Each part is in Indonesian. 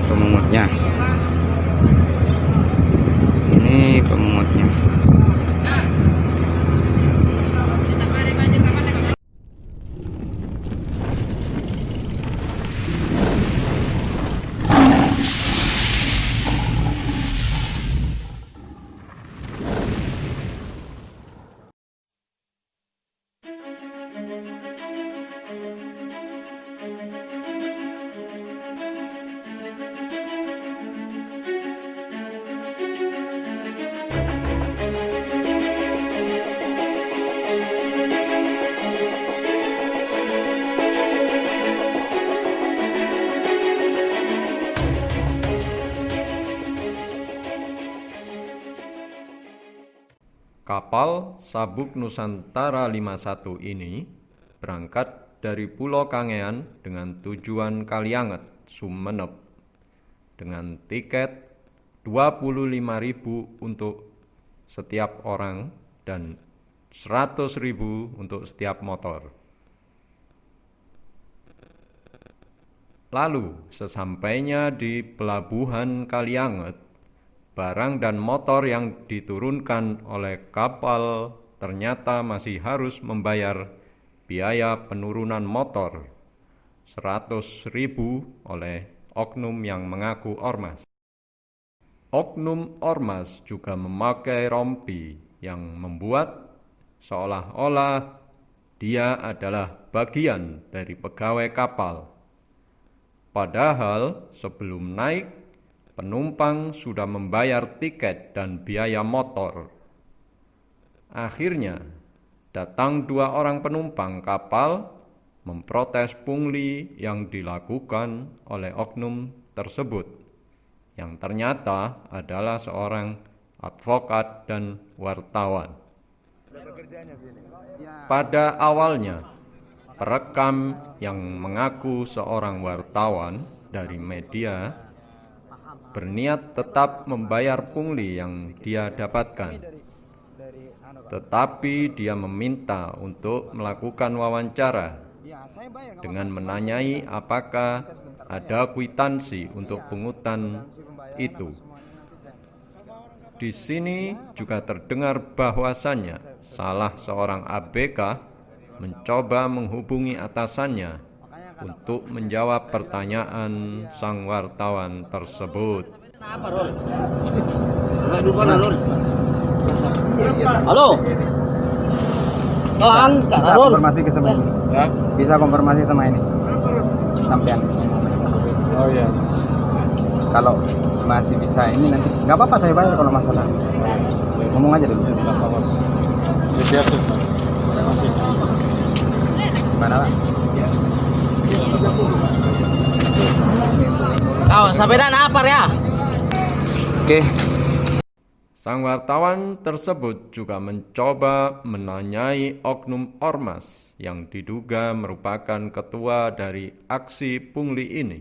pemungutnya. Ini pemungutnya. Kapal Sabuk Nusantara 51 ini berangkat dari Pulau Kangean dengan tujuan Kalianget, Sumeneb, dengan tiket 25.000 untuk setiap orang dan 100.000 untuk setiap motor. Lalu, sesampainya di Pelabuhan Kalianget, barang dan motor yang diturunkan oleh kapal ternyata masih harus membayar biaya penurunan motor 100.000 oleh oknum yang mengaku ormas. Oknum ormas juga memakai rompi yang membuat seolah-olah dia adalah bagian dari pegawai kapal. Padahal sebelum naik, penumpang sudah membayar tiket dan biaya motor. Akhirnya, datang 2 orang penumpang kapal memprotes pungli yang dilakukan oleh oknum tersebut, yang ternyata adalah seorang advokat dan wartawan. Pada awalnya, perekam yang mengaku seorang wartawan dari media berniat tetap membayar pungli yang dia dapatkan. Tetapi dia meminta untuk melakukan wawancara dengan menanyai apakah ada kwitansi untuk pungutan itu. Di sini juga terdengar bahwasannya salah seorang ABK mencoba menghubungi atasannya untuk menjawab pertanyaan sang wartawan tersebut. Halo. Bisa konfirmasi ke sama ini? Ya? Bisa konfirmasi sama ini? Sampean. Oh iya. Kalau masih bisa ini nanti nggak apa-apa saya bayar kalau masalah. Ngomong aja dulu. Gimana Pak? Kau sepeda apa ya? Oke. Sang wartawan tersebut juga mencoba menanyai oknum ormas yang diduga merupakan ketua dari aksi pungli ini.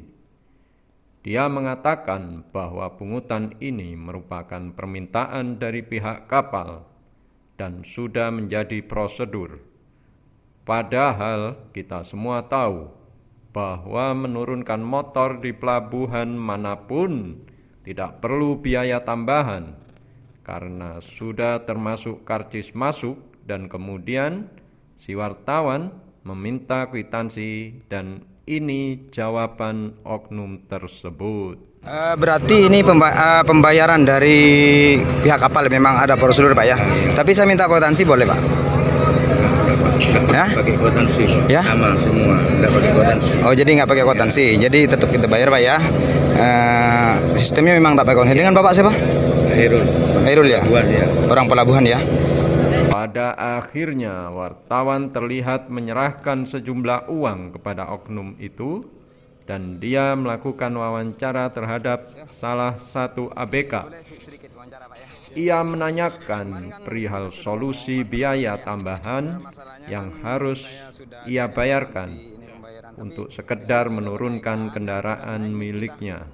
Dia mengatakan bahwa pungutan ini merupakan permintaan dari pihak kapal dan sudah menjadi prosedur. Padahal kita semua tahu bahwa menurunkan motor di pelabuhan manapun tidak perlu biaya tambahan karena sudah termasuk karcis masuk, dan kemudian si wartawan meminta kwitansi dan ini jawaban oknum tersebut. Berarti ini pembayaran dari pihak kapal memang ada prosedur Pak ya. Tapi saya minta kwitansi boleh Pak? Ya? Pakai kwitansi, ya? Sama semua, nggak pakai kwitansi. Oh jadi nggak pakai kwitansi, jadi tetap kita bayar Pak ya. Sistemnya memang tak pakai kwitansi. Dengan Bapak siapa? Hairul ya? Ya. Orang pelabuhan ya? Pada akhirnya wartawan terlihat menyerahkan sejumlah uang kepada oknum itu dan dia melakukan wawancara terhadap salah satu ABK. Ia menanyakan perihal solusi biaya tambahan yang harus ia bayarkan untuk sekedar menurunkan kendaraan miliknya.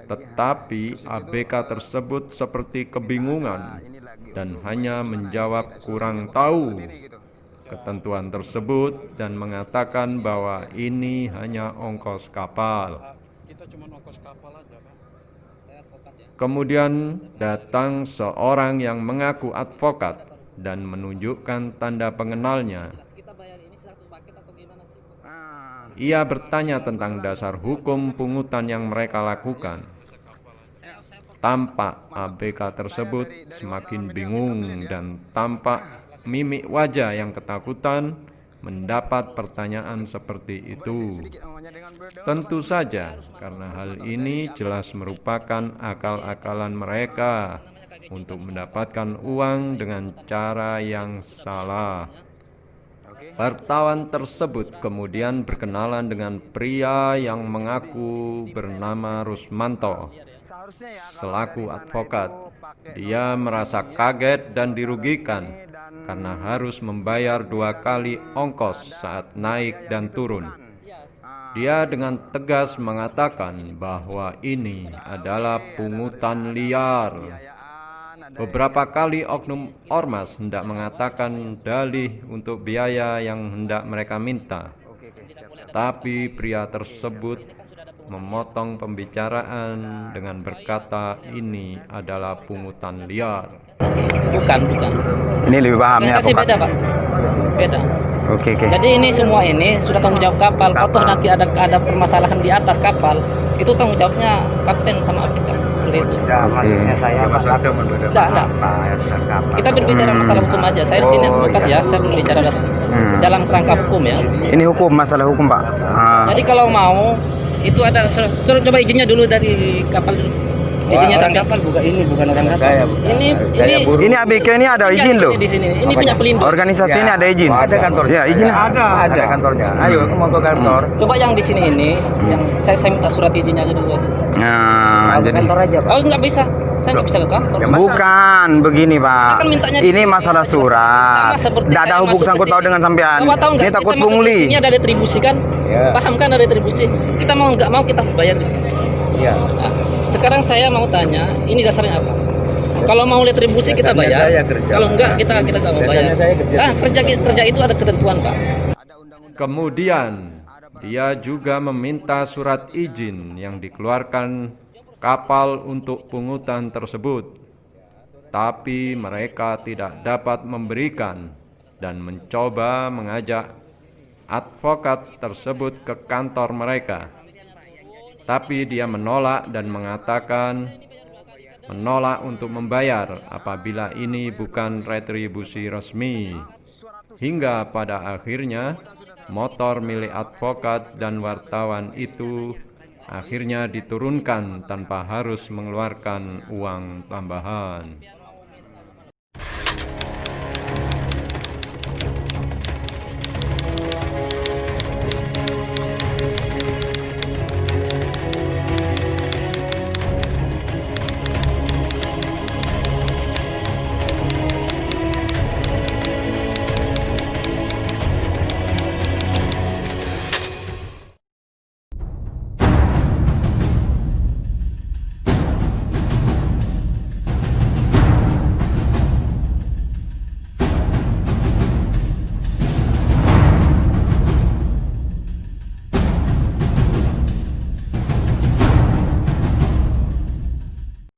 Tetapi ABK tersebut seperti kebingungan dan hanya menjawab kurang tahu ketentuan tersebut dan mengatakan bahwa ini hanya ongkos kapal. Kemudian datang seorang yang mengaku advokat dan menunjukkan tanda pengenalnya. Ia bertanya tentang dasar hukum pungutan yang mereka lakukan. Tampak ABK tersebut semakin bingung dan tampak mimik wajah yang ketakutan mendapat pertanyaan seperti itu. Tentu saja, karena hal ini jelas merupakan akal-akalan mereka untuk mendapatkan uang dengan cara yang salah. Wartawan tersebut kemudian berkenalan dengan pria yang mengaku bernama Rusmanto. Selaku advokat, dia merasa kaget dan dirugikan karena harus membayar 2 kali ongkos saat naik dan turun. Dia dengan tegas mengatakan bahwa ini adalah pungutan liar. Beberapa kali oknum ormas hendak mengatakan dalih untuk biaya yang hendak mereka minta, tapi pria tersebut memotong pembicaraan dengan berkata ini adalah pungutan liar. Bukan. Ini lebih pahamnya Sih beda, advokat. Pak. Beda. Oke. Jadi ini semua ini sudah tanggung jawab kapal. Kalau toh nanti ada permasalahan di atas kapal, itu tanggung jawabnya kapten sama ABK. Seperti itu. Maksudnya saya Enggak. Kita berbicara masalah hukum aja. Saya di sini advokat ya, saya berbicara dalam kerangka hukum ya. Ini hukum, masalah hukum, Pak. Jadi kalau mau itu ada coba izinnya dulu dari kapal dulu. Izinnya Orang kapal bukan orang kapal. Ini Ini ABK ini ada izin loh. Di sini. Ini punya pelindung. Organisasi ini ada izin. Ada kantornya. Ya, izin. Ada kantornya. Ayo mau ke kantor. Coba yang di sini ini, yang saya minta surat izinnya aja dulu, Mas. Nah, jadi aja, Pak. Oh, nggak bisa. Saya nggak bisa ke kantor. bukan begini, Pak. Kan mintanya di Ini sini. masalah surat. Sama seperti Tidak ada saya hubung masuk sangkut ke paut sini. dengan sampean. Bapak tahu nggak? Ini takut Kita masuk pungli. ke sini ada retribusi kan? Ya. Paham kan ada retribusi? Kita mau nggak mau kita harus bayar di sini. Iya. Nah, sekarang saya mau tanya, ini dasarnya apa? Kalau mau retribusi kita Dasarnya bayar. saya kerja. Kalau enggak kita nggak mau bayar. Dasarnya saya kerja. Kerja itu ada ketentuan, Pak. Kemudian dia juga meminta surat izin yang dikeluarkan kapal untuk pungutan tersebut. Tapi mereka tidak dapat memberikan dan mencoba mengajak advokat tersebut ke kantor mereka. Tapi dia menolak dan mengatakan menolak untuk membayar apabila ini bukan retribusi resmi. Hingga pada akhirnya motor milik advokat dan wartawan itu akhirnya diturunkan tanpa harus mengeluarkan uang tambahan.